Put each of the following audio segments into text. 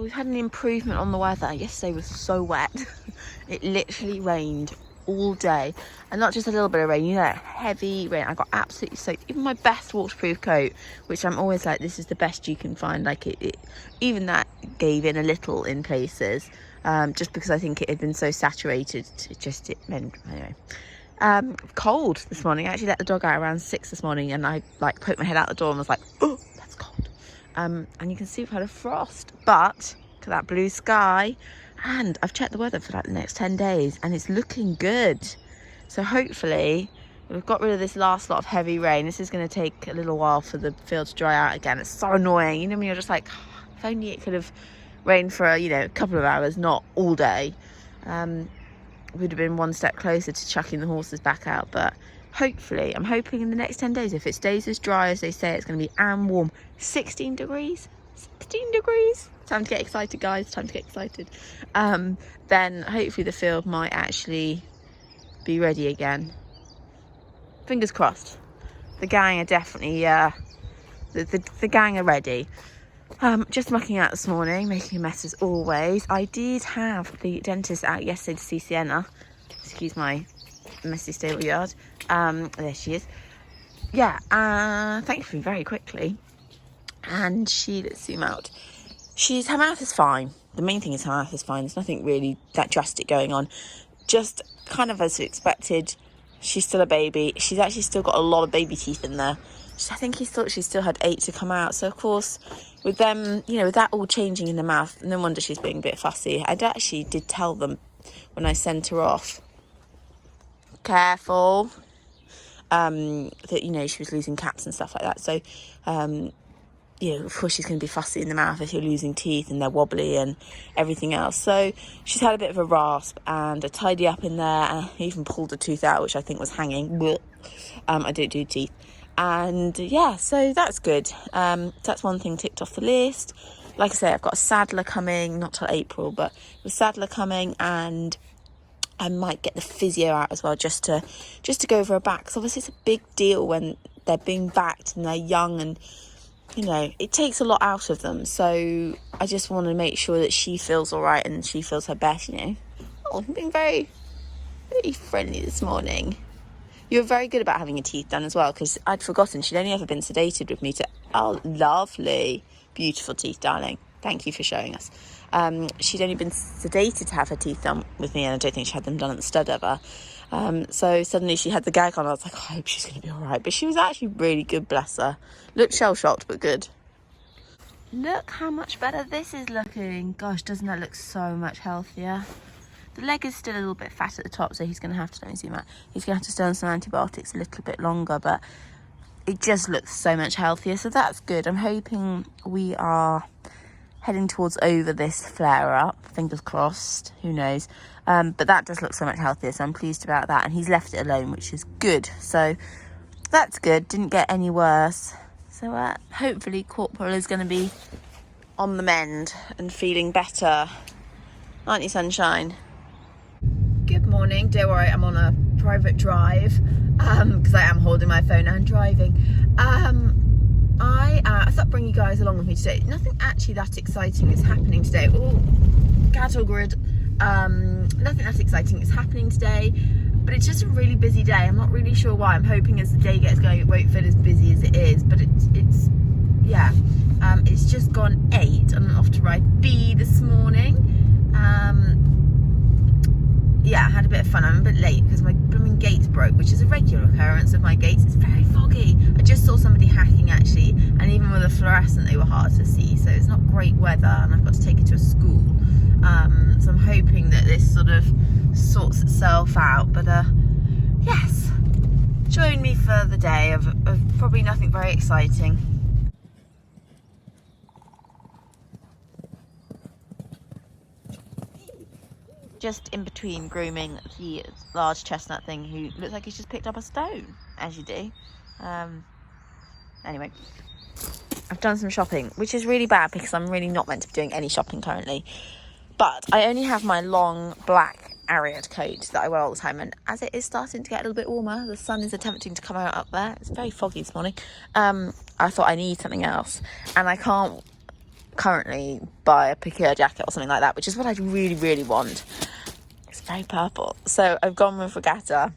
we've had an improvement on the weather. Yesterday was so wet. It literally rained all day, and not just a little bit of rain, you know, heavy rain. I got absolutely soaked. Even my best waterproof coat, which I'm always like, this is the best you can find, like it even that gave in a little in places, just because I think it had been so saturated. It meant, anyway. Cold this morning. I actually let the dog out around 6 this morning, and I like poked my head out the door and was like, oh, that's cold. And you can see we've had a frost, but look at that blue sky. And I've checked the weather for like the next 10 days and it's looking good. So hopefully we've got rid of this last lot of heavy rain. This is going to take a little while for the field to dry out again. It's so annoying. You know, when you're just like, oh, if only it could have rained for, you know, a couple of hours, not all day. Would have been one step closer to chucking the horses back out. But hopefully, I'm hoping in the next 10 days, if it stays as dry as they say it's going to be and warm, 16 degrees. 16 degrees. Time to get excited, guys. Time to get excited. Then hopefully the field might actually be ready again. Fingers crossed. The gang are definitely the gang are ready. Just mucking out this morning, making a mess as always. I did have the dentist out yesterday to see Sienna. Excuse my messy stable yard. There she is. Yeah, thankfully very quickly. And let's zoom out. Her mouth is fine. The main thing is her mouth is fine. There's nothing really that drastic going on. Just kind of as expected. She's still a baby. She's actually still got a lot of baby teeth in there. I think he thought she still had 8 to come out. So of course, with them, you know, with that all changing in the mouth, no wonder she's being a bit fussy. I actually did tell them when I sent her off, careful, that, you know, she was losing caps and stuff like that. So, you know, of course she's going to be fussy in the mouth if you're losing teeth and they're wobbly and everything else. So she's had a bit of a rasp and a tidy up in there. I even pulled a tooth out, which I think was hanging. I don't do teeth. And yeah, so that's good. That's one thing ticked off the list. Like I say, I've got a saddler coming, not till April, but the saddler coming, and I might get the physio out as well, just to go over her back. Because obviously it's a big deal when they're being backed and they're young, and you know, it takes a lot out of them. So I just want to make sure that she feels all right and she feels her best, you know. Oh, I'm being very, very friendly this morning. You were very good about having your teeth done as well, because I'd forgotten she'd only ever been sedated with me. Oh, lovely, beautiful teeth, darling. Thank you for showing us. She'd only been sedated to have her teeth done with me, and I don't think she had them done at the stud ever. So suddenly she had the gag on. I was like, oh, I hope she's going to be all right. But she was actually really good, bless her. Looked shell-shocked, but good. Look how much better this is looking. Gosh, doesn't that look so much healthier? The leg is still a little bit fat at the top, so he's going to have to, let me zoom out, he's going to have to stay on some antibiotics a little bit longer, but it just looks so much healthier, so that's good. I'm hoping we are heading towards over this flare-up, fingers crossed, who knows. But that does look so much healthier, so I'm pleased about that, and he's left it alone, which is good. So that's good, didn't get any worse. So hopefully Corporal is going to be on the mend and feeling better. Aren't you, sunshine? Good morning. Don't worry, I'm on a private drive because I am holding my phone and driving. I thought I'd bring you guys along with me today. Nothing actually that exciting is happening today. Oh, cattle grid. Nothing that exciting is happening today, but it's just a really busy day. I'm not really sure why. I'm hoping as the day gets going it won't feel as busy as it is, but it's yeah. It's just gone 8 and I'm off to ride B this morning. Yeah, I had a bit of fun. I'm a bit late because my blooming gates broke, which is a regular occurrence of my gates. It's very foggy. I just saw somebody hacking actually, and even with a fluorescent they were hard to see, so it's not great weather and I've got to take it to a school. So I'm hoping that this sort of sorts itself out, but yes, join me for the day of probably nothing very exciting. Just in between grooming the large chestnut thing, who looks like he's just picked up a stone, as you do. Anyway, I've done some shopping, which is really bad because I'm really not meant to be doing any shopping currently. But I only have my long black Ariat coat that I wear all the time, and as it is starting to get a little bit warmer, the sun is attempting to come out up there. It's very foggy this morning. I thought I need something else, and I can't currently buy a Picure jacket or something like that, which is what I really, really want. It's very purple. So I've gone with Regatta.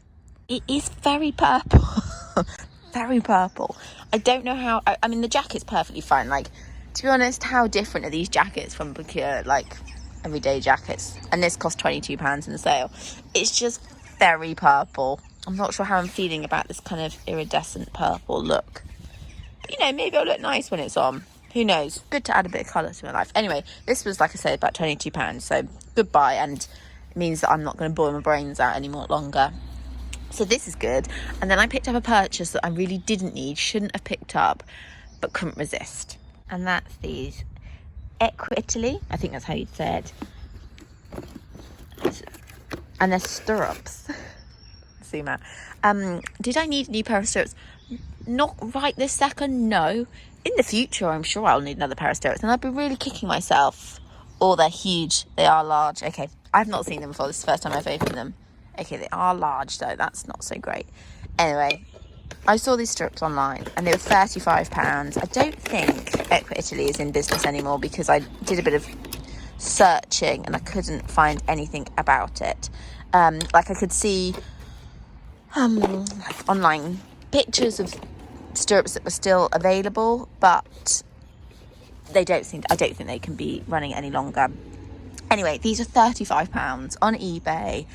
It is very purple. Very purple. I don't know how... I mean, the jacket's perfectly fine. Like, to be honest, how different are these jackets from Picure, like, everyday jackets? And this cost £22 in the sale. It's just very purple. I'm not sure how I'm feeling about this kind of iridescent purple look. But, you know, maybe it'll look nice when it's on. Who knows? Good to add a bit of colour to my life. Anyway, this was, like I said, about £22. So, goodbye. And it means that I'm not going to boil my brains out any more longer. So this is good. And then I picked up a purchase that I really didn't need, shouldn't have picked up, but couldn't resist. And that's these EQUESTRIAN, I think that's how you'd say it. And they're stirrups. Zoom out. Did I need a new pair of stirrups? Not right this second, no. In the future, I'm sure I'll need another pair of stirrups. And I've been really kicking myself. Oh, they're huge. They are large. Okay, I've not seen them before. This is the first time I've opened them. Okay, they are large though, that's not so great. Anyway, I saw these stirrups online and they were £35. I don't think EQUESTRIAN is in business anymore because I did a bit of searching and I couldn't find anything about it. Like I could see like online pictures of stirrups that were still available, but I don't think they can be running any longer. Anyway, these are £35 on eBay.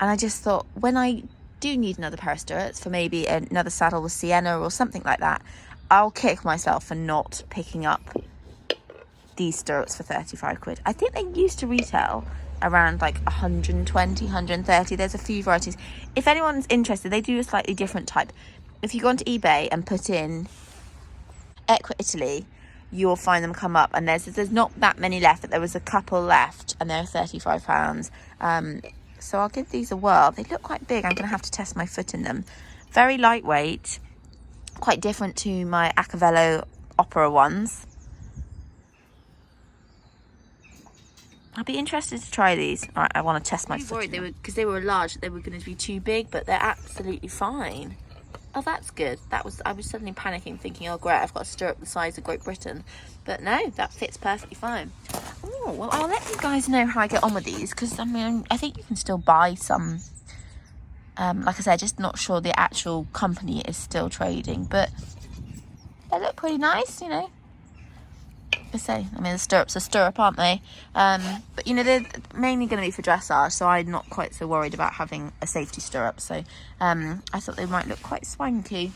And I just thought, when I do need another pair of stirrups for maybe another saddle with Sienna or something like that, I'll kick myself for not picking up these stirrups for 35 quid. I think they used to retail around like 120, 130. There's a few varieties. If anyone's interested, they do a slightly different type. If you go onto eBay and put in EQUESTRIAN, you'll find them come up. And there's not that many left, but there was a couple left and they're £35. So I'll give these a whirl. They look quite big. I'm going to have to test my foot in them. Very lightweight. Quite different to my Acavello Opera ones. I'll be interested to try these. All right, I want to test my foot. I was worried because they were large, they were going to be too big, but they're absolutely fine. Oh, that's good. I was suddenly panicking, thinking, oh great, I've got a stirrup the size of Great Britain. But no, that fits perfectly fine. Oh, well, I'll let you guys know how I get on with these, because I mean, I think you can still buy some. Like I said, just not sure the actual company is still trading, but they look pretty nice, you know. I say, I mean, the stirrups are stirrup, aren't they? But you know, they're mainly going to be for dressage, so I'm not quite so worried about having a safety stirrup. So I thought they might look quite swanky.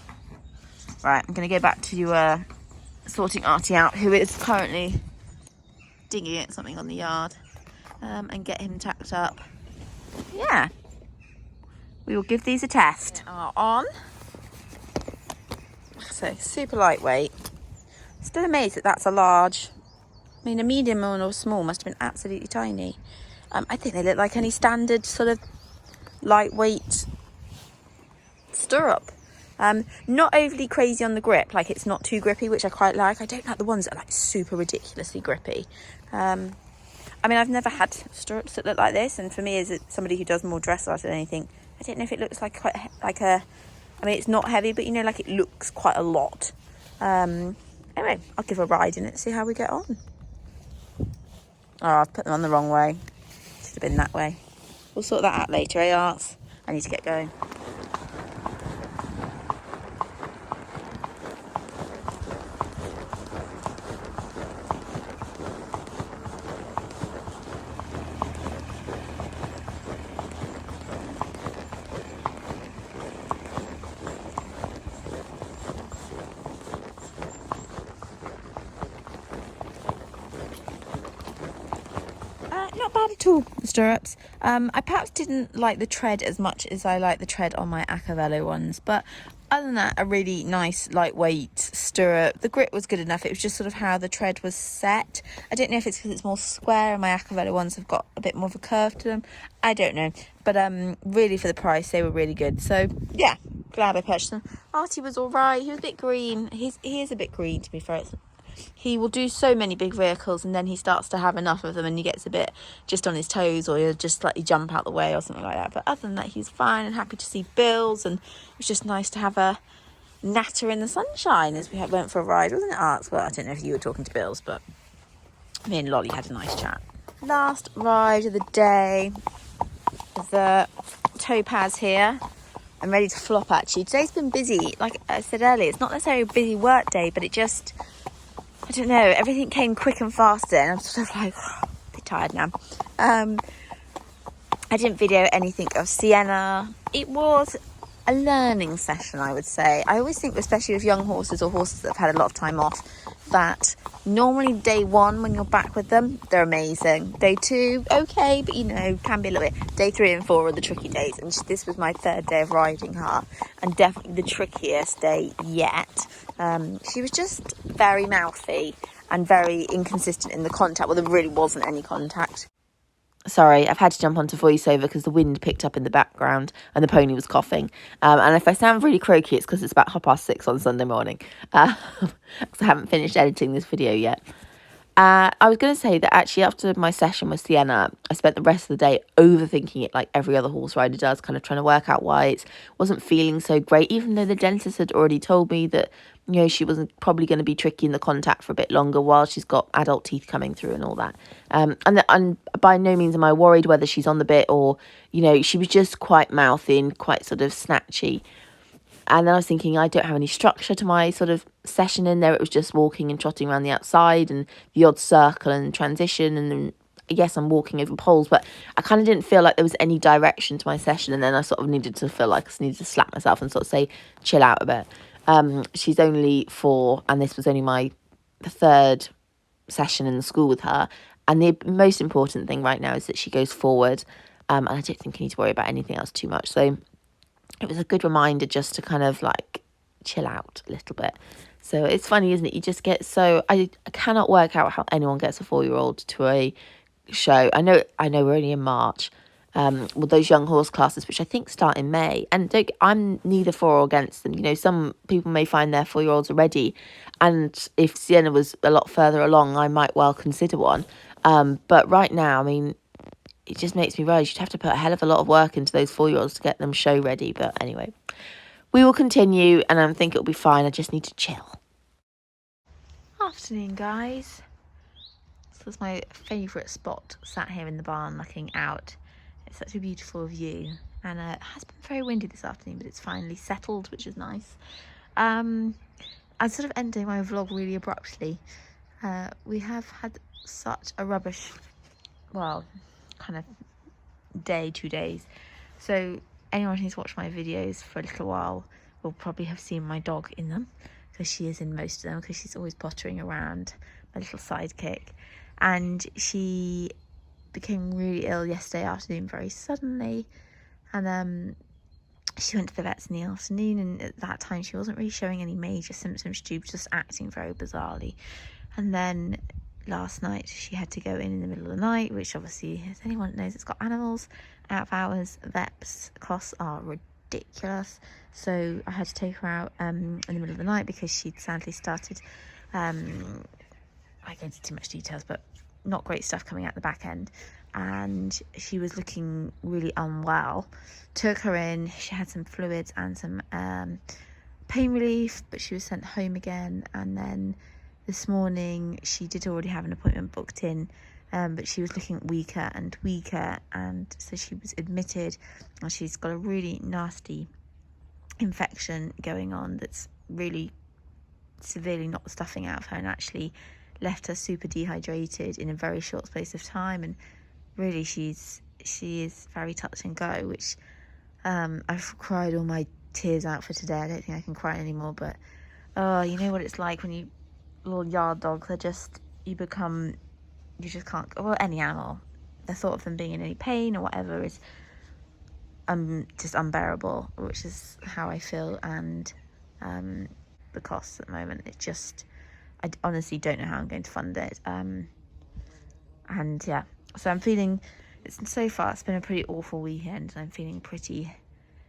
Right, I'm going to go back to sorting Artie out, who is currently digging at something on the yard, and get him tacked up. Yeah, we will give these a test. Are on. So super lightweight. Still amazed that that's a large. I mean, a medium or a small must have been absolutely tiny. I think they look like any standard sort of lightweight stirrup. Not overly crazy on the grip, like it's not too grippy, which I quite like. I don't like the ones that are like super ridiculously grippy. I mean, I've never had stirrups that look like this, and for me, as somebody who does more dressage than anything, I don't know if it looks like quite like a. I mean, it's not heavy, but you know, like it looks quite a lot. Anyway, I'll give a ride in it, see how we get on. Oh, I've put them on the wrong way. Should have been that way. We'll sort that out later, eh, Arts? I need to get going. Not bad at all, the stirrups. I perhaps didn't like the tread as much as I like the tread on my Acavello ones, but other than that, a really nice lightweight stirrup. The grip was good enough. It was just sort of how the tread was set. I don't know if it's because it's more square and my Acavello ones have got a bit more of a curve to them. I don't know, but really for the price they were really good. So yeah, glad I purchased them. Artie was all right. He was a bit green. He is a bit green, to be fair. He will do so many big vehicles and then he starts to have enough of them and he gets a bit just on his toes, or he'll just slightly jump out the way or something like that. But other than that, he's fine and happy to see Bills, and it was just nice to have a natter in the sunshine as we went for a ride, wasn't it, Arts? Well, I don't know if you were talking to Bills, but Me and Lolly had a nice chat. Last ride of the day. The Topaz here. I'm ready to flop actually. Today's been busy. Like I said earlier, it's not necessarily a busy work day, but it just, I don't know, everything came quick and faster and I'm sort of like, a bit tired now. I didn't video anything of Sienna. It was a learning session, I would say. I always think, especially with young horses or horses that have had a lot of time off, that normally day one, when you're back with them, they're amazing. Day two, okay, but you know, can be a little bit. Day 3 and 4 are the tricky days, and this was my 3rd day of riding her, and definitely the trickiest day yet. She was just very mouthy and very inconsistent in the contact. Well, there really wasn't any contact. Sorry, I've had to jump onto voiceover because the wind picked up in the background and the pony was coughing. And if I sound really croaky, it's because it's about 6:30 on Sunday morning. Because I haven't finished editing this video yet. I was going to say that actually after my session with Sienna, I spent the rest of the day overthinking it like every other horse rider does, kind of trying to work out why it wasn't feeling so great, even though the dentist had already told me that, you know, she wasn't probably going to be tricky in the contact for a bit longer while she's got adult teeth coming through and all that. And by no means am I worried whether she's on the bit or, you know, she was just quite mouthy and quite sort of snatchy. And then I was thinking, I don't have any structure to my sort of session in there. It was just walking and trotting around the outside and the odd circle and transition. And then, yes, I'm walking over poles, but I kind of didn't feel like there was any direction to my session. And then I sort of needed to feel like I needed to slap myself and sort of say, chill out a bit. She's only 4, and this was only the 3rd session in the school with her. And the most important thing right now is that she goes forward. And I don't think I need to worry about anything else too much. So it was a good reminder just to kind of like chill out a little bit. So it's funny, isn't it? You just get so... I cannot work out how anyone gets a 4-year-old to a show. I know we're only in March. With those young horse classes, which I think start in May. And I'm neither for or against them. You know, some people may find their 4-year-olds are ready. And if Sienna was a lot further along, I might well consider one. But right now, I mean, it just makes me realise you'd have to put a hell of a lot of work into those 4-year-olds to get them show ready. But anyway, we will continue and I think it'll be fine. I just need to chill. Afternoon, guys. This was my favourite spot, sat here in the barn looking out. It's such a beautiful view. And it has been very windy this afternoon, but it's finally settled, which is nice. I'm sort of ending my vlog really abruptly. We have had such a rubbish, well, kind of day, 2 days. So anyone who's watched my videos for a little while will probably have seen my dog in them, because she is in most of them, because she's always pottering around, my little sidekick. And she became really ill yesterday afternoon very suddenly, and she went to the vets in the afternoon, and at that time she wasn't really showing any major symptoms. She was just acting very bizarrely. And then last night she had to go in the middle of the night, which obviously, as anyone knows, it's got animals, out of hours, vets costs are ridiculous. So I had to take her out in the middle of the night because she'd sadly started, I go into too much details, but not great stuff coming out the back end, and she was looking really unwell. Took her in, she had some fluids and some pain relief, but she was sent home again. And then this morning she did already have an appointment booked in, but she was looking weaker and weaker, and so she was admitted, and she's got a really nasty infection going on that's really severely knocked the stuffing out of her and actually left her super dehydrated in a very short space of time. And really she is very touch and go, which I've cried all my tears out for today. I don't think I can cry anymore, but you know what it's like when you little yard dogs, you just can't, well, any animal, the thought of them being in any pain or whatever is just unbearable, which is how I feel. And the costs at the moment, I honestly don't know how I'm going to fund it. And yeah, so I'm feeling, so far it's been a pretty awful weekend, and I'm feeling pretty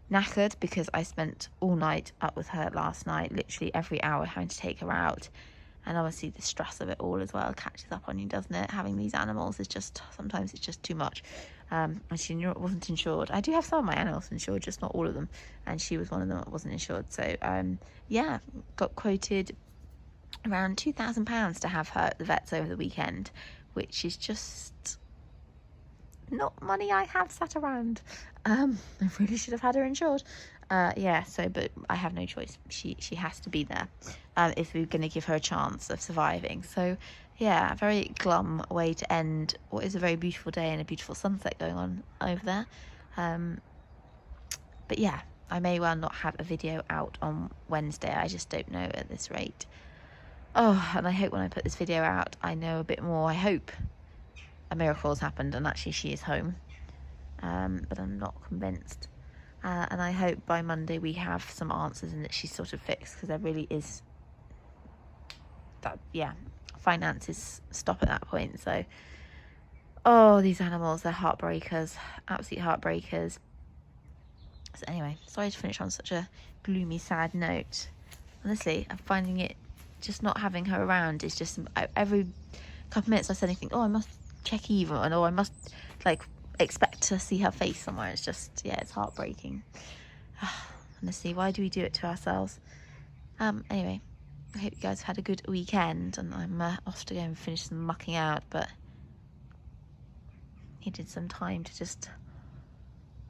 knackered because I spent all night up with her last night, literally every hour having to take her out. And obviously the stress of it all as well catches up on you, doesn't it? Having these animals is just, sometimes it's just too much. And she wasn't insured. I do have some of my animals insured, just not all of them. And she was one of them that wasn't insured. So yeah, got quoted around £2,000 to have her at the vets over the weekend, which is just not money I have sat around. I really should have had her insured. Yeah, so, but I have no choice. She has to be there if we're going to give her a chance of surviving. So yeah, a very glum way to end what is a very beautiful day and a beautiful sunset going on over there. But yeah, I may well not have a video out on Wednesday. I just don't know at this rate. Oh, and I hope when I put this video out, I know a bit more. I hope a miracle has happened and actually she is home. But I'm not convinced. And I hope by Monday we have some answers and that she's sort of fixed, because there really is that, yeah, finances stop at that point. So, oh, these animals, they're heartbreakers, absolute heartbreakers. So anyway, sorry to finish on such a gloomy, sad note. Honestly, I'm finding it, just not having her around is just, every couple of minutes I suddenly think, oh, I must check Eve, and oh, I must like expect to see her face somewhere. It's just, yeah, it's heartbreaking. Honestly, why do we do it to ourselves? Anyway, I hope you guys have had a good weekend, and I'm off to go and finish some mucking out, but needed some time to just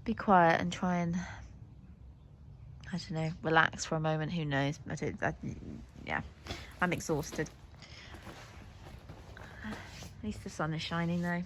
be quiet and try and, I don't know, relax for a moment. Who knows? Yeah, I'm exhausted. At least the sun is shining though.